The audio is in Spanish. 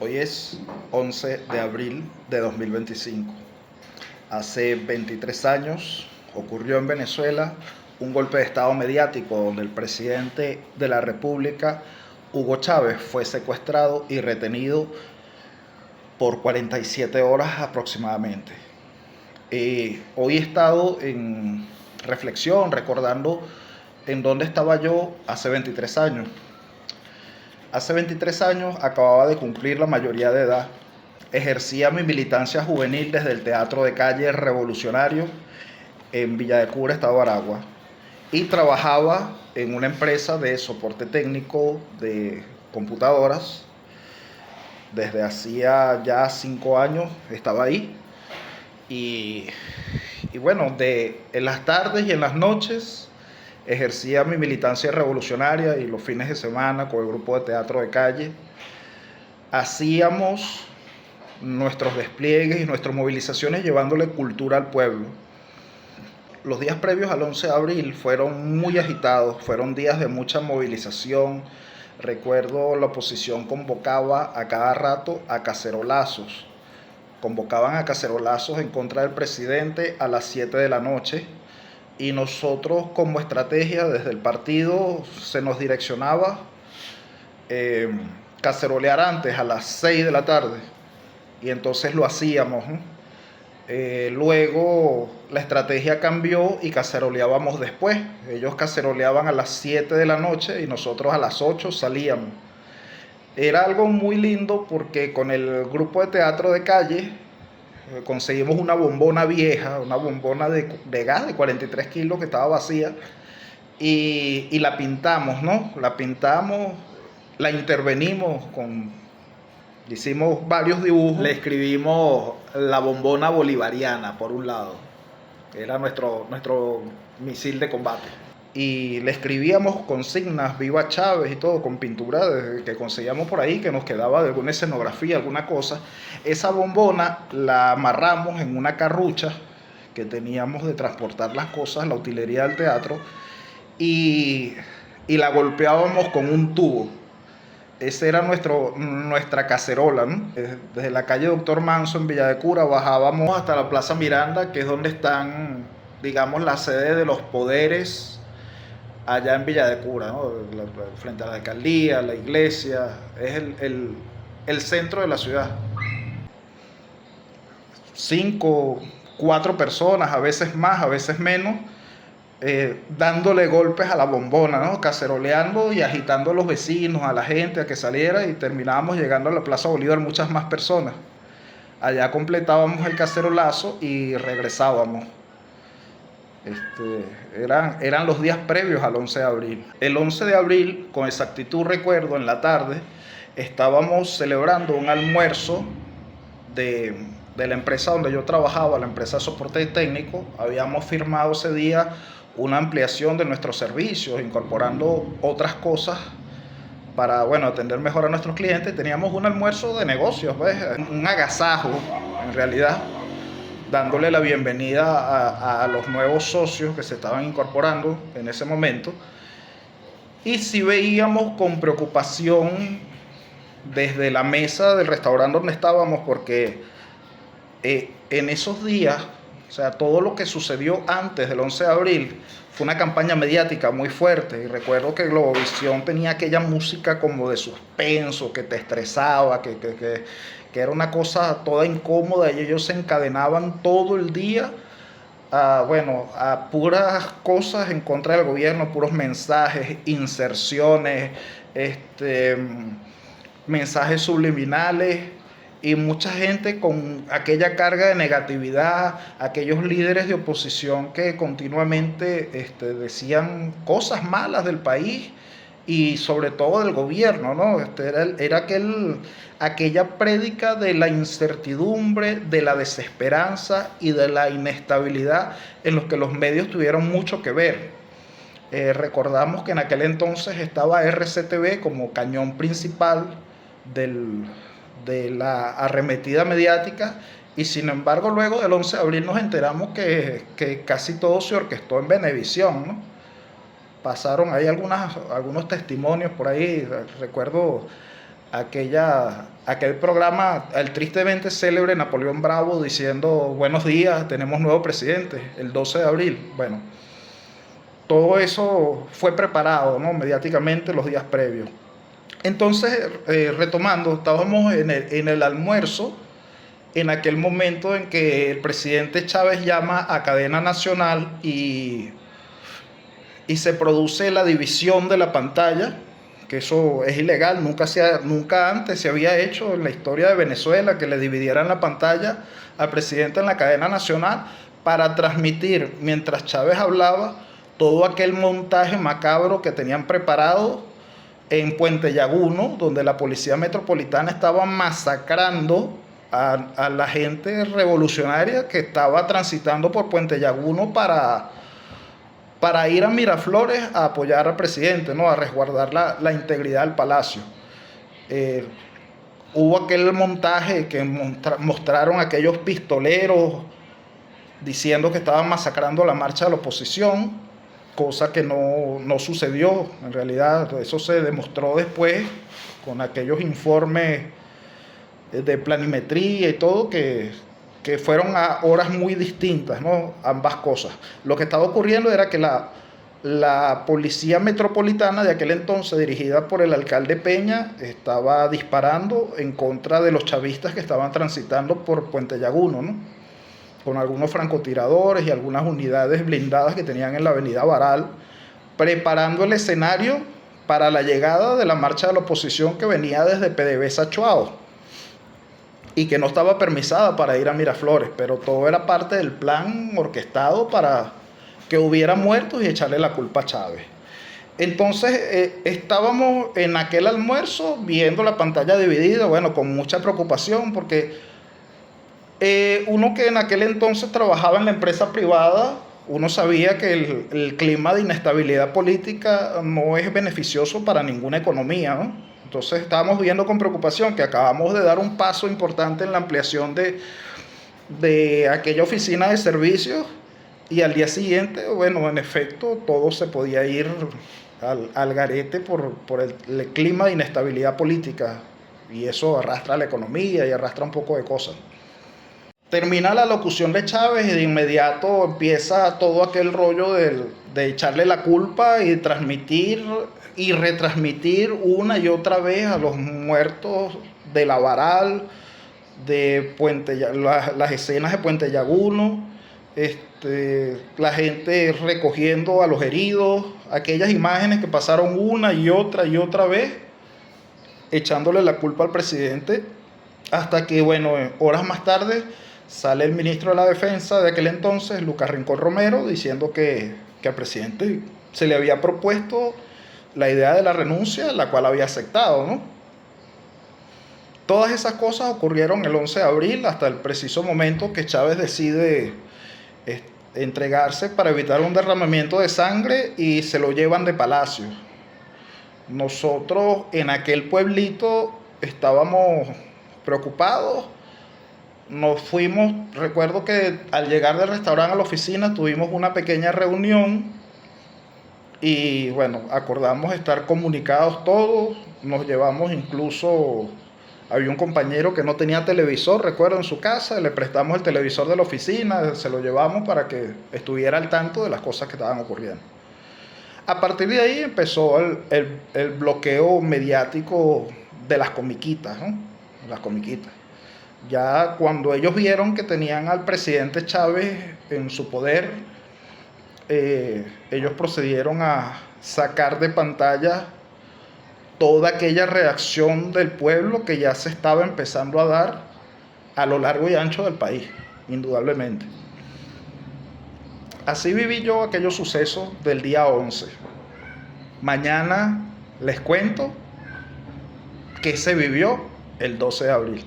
Hoy es 11 de abril de 2025. Hace 23 años ocurrió en Venezuela un golpe de estado mediático donde el presidente de la República, Hugo Chávez, fue secuestrado y retenido por 47 horas aproximadamente. Hoy he estado en reflexión, recordando en dónde estaba yo hace 23 años. Hace 23 años acababa de cumplir la mayoría de edad. Ejercía mi militancia juvenil desde el Teatro de Calle Revolucionario en Villa de Cura, Estado de Aragua. Y trabajaba en una empresa de soporte técnico de computadoras. Desde hacía ya 5 años estaba ahí. Y bueno, en las tardes y en las noches ejercía mi militancia revolucionaria, y los fines de semana con el grupo de teatro de calle hacíamos nuestros despliegues y nuestras movilizaciones llevándole cultura al pueblo. Los días previos al 11 de abril fueron muy agitados, fueron días de mucha movilización. Recuerdo la oposición convocaba a cada rato a cacerolazos. Convocaban a cacerolazos en contra del presidente a las 7 de la noche, y nosotros, como estrategia desde el partido, se nos direccionaba cacerolear antes, a las 6 de la tarde, y entonces lo hacíamos, ¿no? Luego la estrategia cambió y caceroleábamos después. Ellos caceroleaban a las 7 de la noche y nosotros a las 8 salíamos. Era algo muy lindo porque con el grupo de teatro de calle conseguimos una bombona vieja, una bombona de gas de 43 kilos que estaba vacía, y la pintamos, ¿no? La pintamos, la intervenimos hicimos varios dibujos. Le escribimos la bombona bolivariana por un lado, que era nuestro misil de combate. Y le escribíamos consignas, viva Chávez y todo, con pintura que conseguíamos por ahí, que nos quedaba de alguna escenografía, alguna cosa. Esa bombona la amarramos en una carrucha que teníamos de transportar las cosas, la utilería del teatro, y la golpeábamos con un tubo. Esa era nuestra cacerola, ¿no? Desde la calle Doctor Manso en Villa de Cura bajábamos hasta la Plaza Miranda, que es donde están, digamos, la sede de los poderes allá en Villa de Cura, ¿no? Frente a la alcaldía, la iglesia, es el centro de la ciudad. 5, 4 personas, a veces más, a veces menos, dándole golpes a la bombona, ¿no? Caceroleando y agitando a los vecinos, a la gente, a que saliera, y terminábamos llegando a la Plaza Bolívar muchas más personas. Allá completábamos el cacerolazo y regresábamos. Eran los días previos al 11 de abril. El 11 de abril, con exactitud recuerdo, en la tarde, estábamos celebrando un almuerzo de la empresa donde yo trabajaba, la empresa de soporte técnico. Habíamos firmado ese día una ampliación de nuestros servicios, incorporando otras cosas para, bueno, atender mejor a nuestros clientes. Teníamos un almuerzo de negocios, ¿ves? Un agasajo, en realidad, dándole la bienvenida a los nuevos socios que se estaban incorporando en ese momento. Y sí veíamos con preocupación desde la mesa del restaurante donde estábamos, porque en esos días, o sea, todo lo que sucedió antes del 11 de abril fue una campaña mediática muy fuerte. Y recuerdo que Globovisión tenía aquella música como de suspenso, que te estresaba, que era una cosa toda incómoda, y ellos se encadenaban todo el día a puras cosas en contra del gobierno, puros mensajes, inserciones, mensajes subliminales, y mucha gente con aquella carga de negatividad, aquellos líderes de oposición que continuamente decían cosas malas del país y sobre todo del gobierno, ¿no? Era aquella prédica de la incertidumbre, de la desesperanza y de la inestabilidad, en los que los medios tuvieron mucho que ver. Recordamos que en aquel entonces estaba RCTV como cañón principal de la arremetida mediática, y sin embargo luego del 11 de abril nos enteramos que casi todo se orquestó en Venevisión, ¿no? Pasaron ahí algunos testimonios por ahí. Recuerdo aquel programa, el tristemente célebre Napoleón Bravo diciendo buenos días, tenemos nuevo presidente, el 12 de abril. Bueno, todo eso fue preparado, ¿no?, mediáticamente los días previos. Entonces, retomando, estábamos en el almuerzo, en aquel momento en que el presidente Chávez llama a cadena nacional y se produce la división de la pantalla, que eso es ilegal, nunca antes se había hecho en la historia de Venezuela que le dividieran la pantalla al presidente en la cadena nacional para transmitir, mientras Chávez hablaba, todo aquel montaje macabro que tenían preparado en Puente Llaguno, donde la policía metropolitana estaba masacrando a la gente revolucionaria que estaba transitando por Puente Llaguno para ir a Miraflores a apoyar al presidente, ¿no?, a resguardar la integridad del palacio. Hubo aquel montaje que mostraron aquellos pistoleros diciendo que estaban masacrando la marcha de la oposición, cosa que no sucedió. En realidad eso se demostró después con aquellos informes de planimetría y todo que fueron a horas muy distintas, ¿no?, ambas cosas. Lo que estaba ocurriendo era que la policía metropolitana de aquel entonces, dirigida por el alcalde Peña, estaba disparando en contra de los chavistas que estaban transitando por Puente Llaguno, ¿no?, con algunos francotiradores y algunas unidades blindadas que tenían en la avenida Baral, preparando el escenario para la llegada de la marcha de la oposición que venía desde PDVSA Chuao y que no estaba permisada para ir a Miraflores, pero todo era parte del plan orquestado para que hubiera muertos y echarle la culpa a Chávez. Entonces estábamos en aquel almuerzo viendo la pantalla dividida, bueno, con mucha preocupación porque uno que en aquel entonces trabajaba en la empresa privada, uno sabía que el clima de inestabilidad política no es beneficioso para ninguna economía, ¿no? Entonces estábamos viendo con preocupación que acabamos de dar un paso importante en la ampliación de aquella oficina de servicios y al día siguiente, bueno, en efecto, todo se podía ir al garete por el clima de inestabilidad política, y eso arrastra a la economía y arrastra un poco de cosas. Termina la locución de Chávez y de inmediato empieza todo aquel rollo de echarle la culpa y transmitir y retransmitir una y otra vez a los muertos de la Varal, de las escenas de Puente Llaguno, la gente recogiendo a los heridos, aquellas imágenes que pasaron una y otra vez, echándole la culpa al presidente, hasta que, bueno, horas más tarde sale el ministro de la Defensa de aquel entonces, Lucas Rincón Romero, diciendo que al presidente se le había propuesto la idea de la renuncia, la cual había aceptado, ¿no? Todas esas cosas ocurrieron el 11 de abril, hasta el preciso momento que Chávez decide entregarse para evitar un derramamiento de sangre y se lo llevan de Palacio. Nosotros en aquel pueblito estábamos preocupados. Nos fuimos, recuerdo que al llegar del restaurante a la oficina tuvimos una pequeña reunión y bueno, acordamos estar comunicados todos, nos llevamos incluso, había un compañero que no tenía televisor, recuerdo, en su casa, le prestamos el televisor de la oficina, se lo llevamos para que estuviera al tanto de las cosas que estaban ocurriendo. A partir de ahí empezó el bloqueo mediático de las comiquitas, ¿no? Las comiquitas. Ya cuando ellos vieron que tenían al presidente Chávez en su poder, ellos procedieron a sacar de pantalla toda aquella reacción del pueblo que ya se estaba empezando a dar a lo largo y ancho del país, indudablemente. Así viví yo aquellos sucesos del día 11. Mañana les cuento qué se vivió el 12 de abril.